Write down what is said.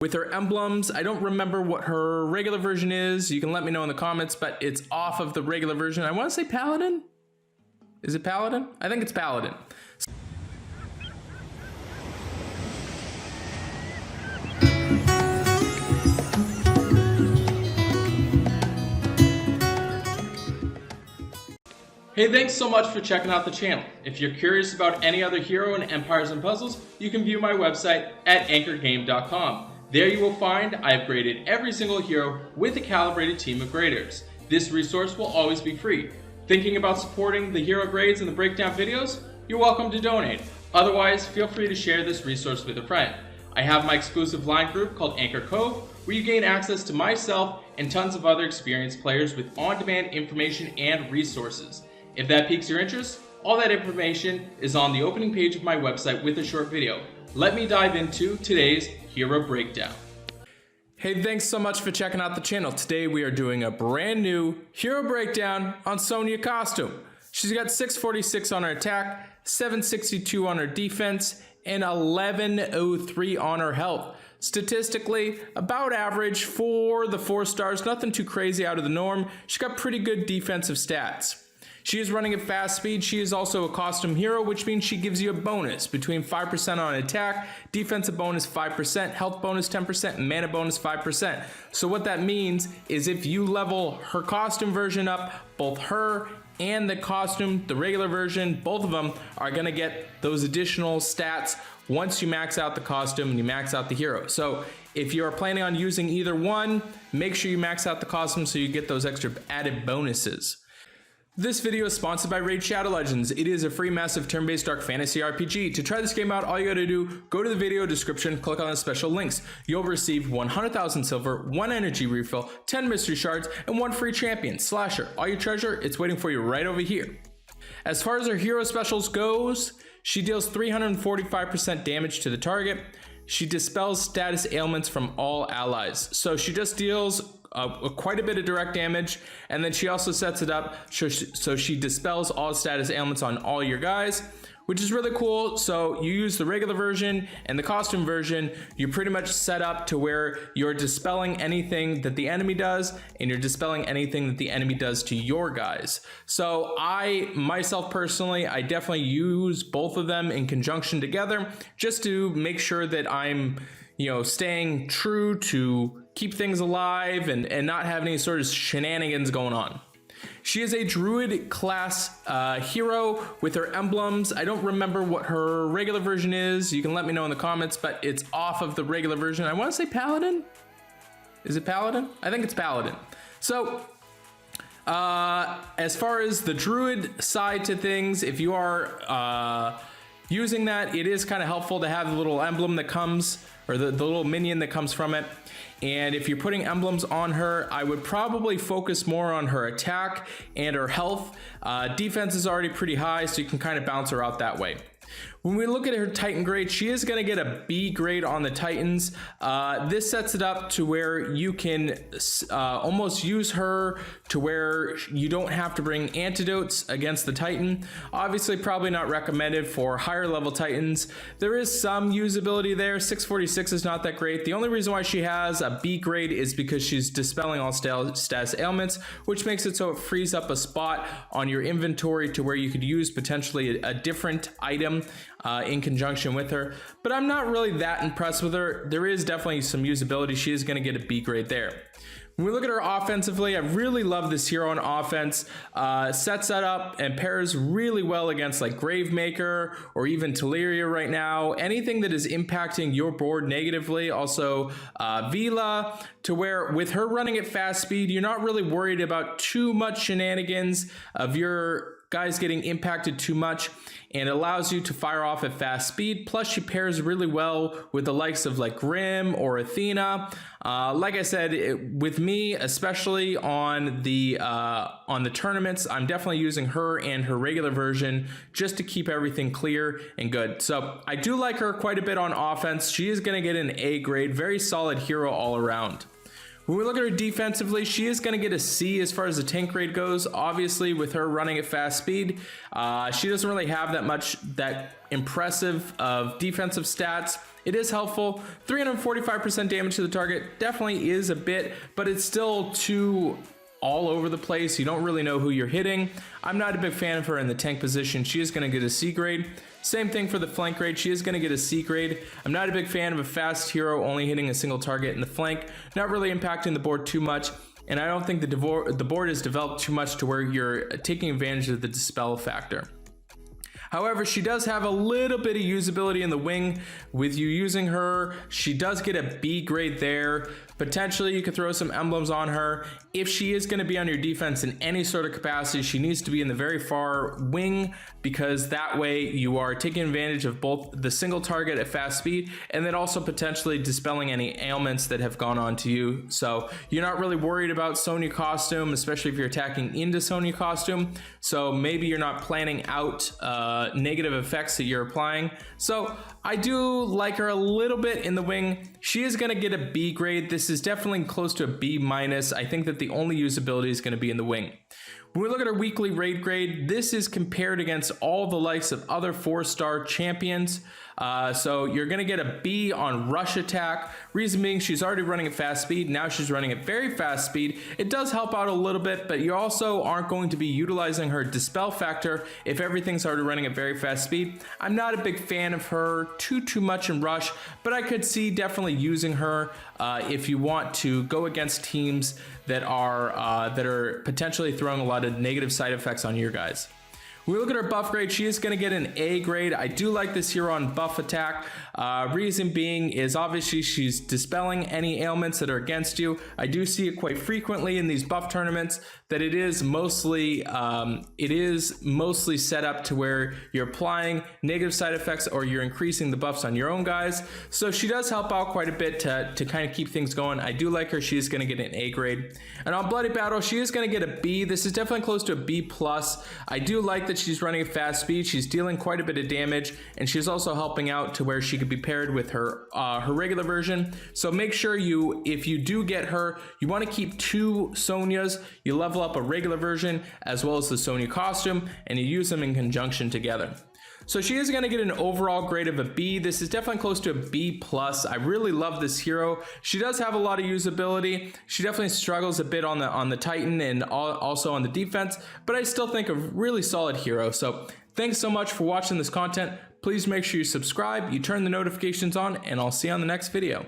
with her emblems. I don't remember what her regular version is. You can let me know in the comments, but it's off of the regular version. I want to say Paladin. Is it Paladin? I think it's Paladin. Hey, thanks so much for checking out the channel. If you're curious about any other hero in Empires and Puzzles, you can view my website at anchorgame.com. There you will find I have graded every single hero with a calibrated team of graders. This resource will always be free. Thinking about supporting the hero grades and the breakdown videos? You're welcome to donate. Otherwise, feel free to share this resource with a friend. I have my exclusive line group called Anchor Cove, where you gain access to myself and tons of other experienced players with on-demand information and resources. If that piques your interest, all that information is on the opening page of my website with a short video. Let me dive into today's hero breakdown. Hey, thanks so much for checking out the channel. Today we are doing a brand new hero breakdown on Sonya costume. She's got 646 on her attack, 762 on her defense, and 1103 on her health. Statistically, about average for the 4 stars, nothing too crazy out of the norm. She's got pretty good defensive stats. She is running at fast speed. She is also a costume hero, which means she gives you a bonus between 5% on attack, defensive bonus 5%, health bonus 10%, and mana bonus 5%. So what that means is if you level her costume version up, both her and the costume, the regular version, both of them are going to get those additional stats once you max out the costume and you max out the hero. So if you're planning on using either one, make sure you max out the costume so you get those extra added bonuses. This video is sponsored by Raid Shadow Legends. It is a free massive turn-based dark fantasy RPG. To try this game out, all you gotta do, go to the video description, click on the special links. You'll receive 100,000 silver, 1 energy refill, 10 mystery shards, and 1 free champion, Slasher. All your treasure, it's waiting for you right over here. As far as her hero specials goes, she deals 345% damage to the target. She dispels status ailments from all allies. So she just deals quite a bit of direct damage, and then she also sets it up so she dispels all status ailments on all your guys, which is really cool. So you use the regular version and the costume version, you're pretty much set up to where you're dispelling anything that the enemy does, and you're dispelling anything that the enemy does to your guys. So myself personally, I definitely use both of them in conjunction together just to make sure that I'm staying true to keep things alive and not have any sort of shenanigans going on. She is a druid class hero with her emblems. I don't remember what her regular version is. You can let me know in the comments, but it's off of the regular version. I want to say Paladin. Is it Paladin? I think it's Paladin. So as far as the druid side to things, if you are using that, it is kind of helpful to have the little emblem that comes, or the little minion that comes from it. And if you're putting emblems on her, I would probably focus more on her attack and her health. Defense is already pretty high, so you can kind of bounce her out that way. When we look at her Titan grade, she is going to get a B grade on the Titans. This sets it up to where you can almost use her to where you don't have to bring antidotes against the Titan. Obviously, probably not recommended for higher level Titans. There is some usability there. 646 is not that great. The only reason why she has a B grade is because she's dispelling all status ailments, which makes it so it frees up a spot on your inventory to where you could use potentially a different item in conjunction with her. But I'm not really that impressed with her. There is definitely some usability. She is going to get a B grade there. When we look at her offensively, I really love this hero on offense. Sets that up and pairs really well against like Gravemaker or even Teleria right now. Anything that is impacting your board negatively. Also Vila, to where with her running at fast speed, you're not really worried about too much shenanigans of your guys getting impacted too much, and it allows you to fire off at fast speed. Plus she pairs really well with the likes of like Grim or Athena. Like I said, with me, especially on the tournaments, I'm definitely using her and her regular version just to keep everything clear and good. So I do like her quite a bit on offense. She is going to get an A grade, very solid hero all around. When we look at her defensively, she is going to get a C as far as the tank grade goes. Obviously, with her running at fast speed, she doesn't really have that impressive of defensive stats. It is helpful. 345% damage to the target definitely is a bit, but it's still too all over the place. You don't really know who you're hitting. I'm not a big fan of her in the tank position. She is going to get a C grade. Same thing for the flank grade. She is going to get a C grade. I'm not a big fan of a fast hero only hitting a single target in the flank, not really impacting the board too much. And I don't think the board is developed too much to where you're taking advantage of the dispel factor. However, she does have a little bit of usability in the wing. With you using her, she does get a B grade there. Potentially, you could throw some emblems on her. If she is going to be on your defense in any sort of capacity, she needs to be in the very far wing, because that way you are taking advantage of both the single target at fast speed and then also potentially dispelling any ailments that have gone on to you. So you're not really worried about Sonya costume, especially if you're attacking into Sonya costume. So maybe you're not planning out negative effects that you're applying. So I do like her a little bit in the wing. She is going to get a B grade. This is definitely close to a B minus. I think that the only usability is going to be in the wing. When we look at our weekly raid grade, this is compared against all the likes of other 4-star champions. So you're going to get a B on rush attack. Reason being, she's already running at fast speed. Now she's running at very fast speed. It does help out a little bit, but you also aren't going to be utilizing her dispel factor if everything's already running at very fast speed. I'm not a big fan of her too much in rush, but I could see definitely using her if you want to go against teams that are potentially throwing a lot of negative side effects on your guys. When we look at her buff grade, she is going to get an A grade. I do like this hero on buff attack. Reason being is obviously she's dispelling any ailments that are against you. I do see it quite frequently in these buff tournaments that it is mostly set up to where you're applying negative side effects or you're increasing the buffs on your own guys. So she does help out quite a bit to kind of keep things going. I do like her. She is going to get an A grade. And on Bloody Battle, she is going to get a B. This is definitely close to a B plus. I do like that she's running at fast speed. She's dealing quite a bit of damage, and she's also helping out to where she could be paired with her regular version. So make sure if you do get her, you want to keep 2 Sonyas. You level up a regular version as well as the Sonya costume, and you use them in conjunction together. So she is going to get an overall grade of a B. This is definitely close to a B plus. I really love this hero. She does have a lot of usability. She definitely struggles a bit on the Titan and also on the defense, but I still think a really solid hero. So thanks so much for watching this content. Please make sure you subscribe, you turn the notifications on, and I'll see you on the next video.